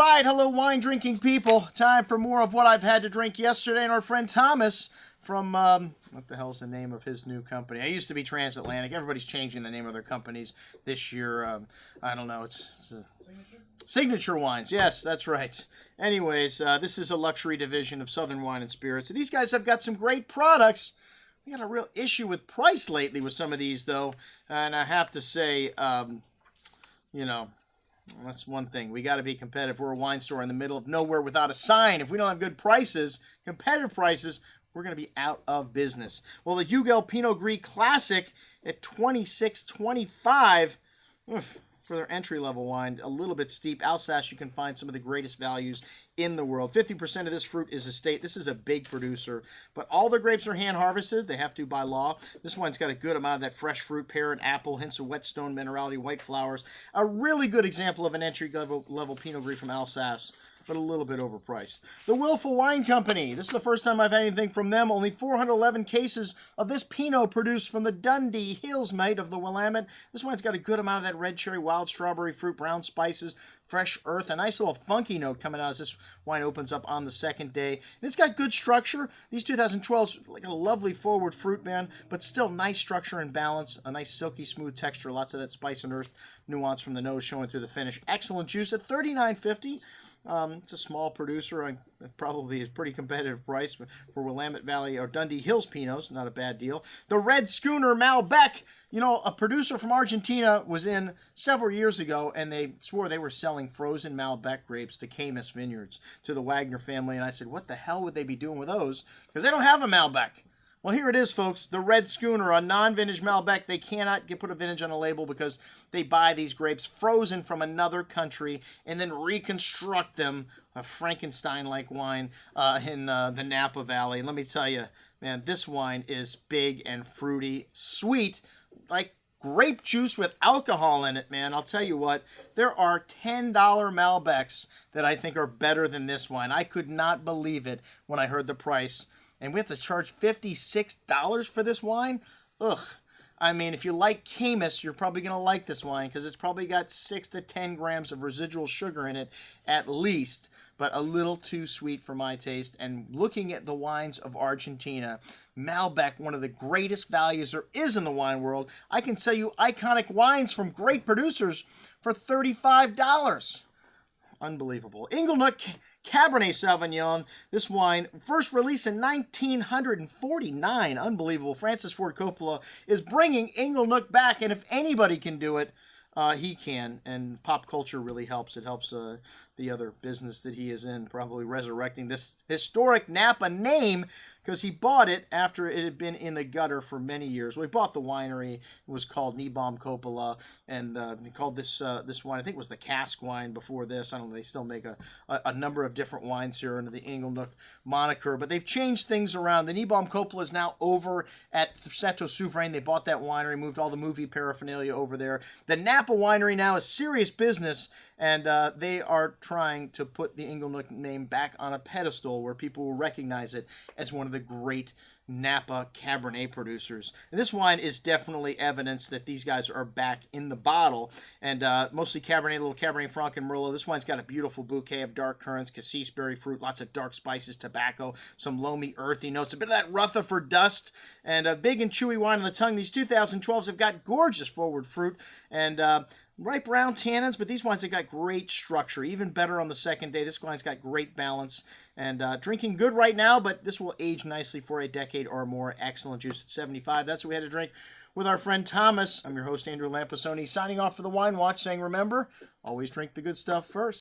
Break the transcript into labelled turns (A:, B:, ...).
A: right, hello wine drinking people. Time for more of what I've had to drink yesterday. And our friend Thomas from, what the hell's the name of his new company? I used to be Transatlantic. Everybody's changing the name of their companies this year. I don't know. It's Signature Wines. Yes, that's right. Anyways, this is a luxury division of Southern Wine and Spirits. These guys have got some great products. We got a real issue with price lately with some of these, though. And I have to say, you know, that's one thing. We got to be competitive. We're a wine store in the middle of nowhere without a sign. If we don't have good prices, competitive prices, we're going to be out of business. Well, the Hugel Pinot Gris Classic at $26.25 for their entry-level wine, a little bit steep. Alsace, you can find some of the greatest values in the world. 50% of this fruit is estate. This is a big producer, but all the grapes are hand-harvested. They have to by law. This wine's got a good amount of that fresh fruit, pear and apple, hints of whetstone minerality, white flowers. A really good example of an entry-level Pinot Gris from Alsace, but a little bit overpriced. The Willful Wine Company. This is the first time I've had anything from them. Only 411 cases of this Pinot produced from the Dundee Hills mate of the Willamette. This wine's got a good amount of that red cherry, wild strawberry fruit, brown spices, fresh earth, a nice little funky note coming out as this wine opens up on the second day. And it's got good structure. These 2012s, like a lovely forward fruit band, but still nice structure and balance, a nice silky smooth texture, lots of that spice and earth nuance from the nose showing through the finish. Excellent juice at $39.50. It's a small producer. Probably is pretty competitive price for Willamette Valley or Dundee Hills Pinots. Not a bad deal. The Red Schooner Malbec. You know, a producer from Argentina was in several years ago, and they swore they were selling frozen Malbec grapes to Camus Vineyards, to the Wagner family. And I said, what the hell would they be doing with those? Because they don't have a Malbec. Well, here it is, folks. The Red Schooner, a non-vintage Malbec. They cannot put a vintage on a label because they buy these grapes frozen from another country and then reconstruct them, a Frankenstein-like wine in the Napa Valley. And let me tell you, man, this wine is big and fruity, sweet, like grape juice with alcohol in it, man. I'll tell you what, there are $10 Malbecs that I think are better than this wine. I could not believe it when I heard the price. And we have to charge $56 for this wine? Ugh. I mean, if you like Camus, you're probably going to like this wine because it's probably got 6 to 10 grams of residual sugar in it at least, but a little too sweet for my taste. And looking at the wines of Argentina, Malbec, one of the greatest values there is in the wine world. I can sell you iconic wines from great producers for $35. Unbelievable. Inglenook Cabernet Sauvignon. This wine, first released in 1949. Unbelievable. Francis Ford Coppola is bringing Inglenook back, and if anybody can do it, he can. And pop culture really helps. It helps the other business that he is in, probably resurrecting this historic Napa name because he bought it after it had been in the gutter for many years. Well, he bought the winery. It was called Nibom Coppola, and he called this wine, I think it was the cask wine before this. I don't know. They still make a number of different wines here under the Inglenook moniker, but they've changed things around. The Nibom Coppola is now over at Chateau Souverain. They bought that winery, moved all the movie paraphernalia over there. The Napa winery now is serious business, and they are trying to put the Inglenook name back on a pedestal where people will recognize it as one of the great Napa Cabernet producers. And this wine is definitely evidence that these guys are back in the bottle. And mostly Cabernet, a little Cabernet Franc and Merlot. This wine's got a beautiful bouquet of dark currants, cassis berry fruit, lots of dark spices, tobacco, some loamy, earthy notes, a bit of that Rutherford dust, and a big and chewy wine on the tongue. These 2012s have got gorgeous forward fruit and ripe brown tannins, but these wines have got great structure. Even better on the second day. This wine's got great balance and drinking good right now, but this will age nicely for a decade or more. Excellent juice at 75. That's what we had to drink with our friend Thomas. I'm your host, Andrew Lampasoni, signing off for the Wine Watch, saying remember, always drink the good stuff first.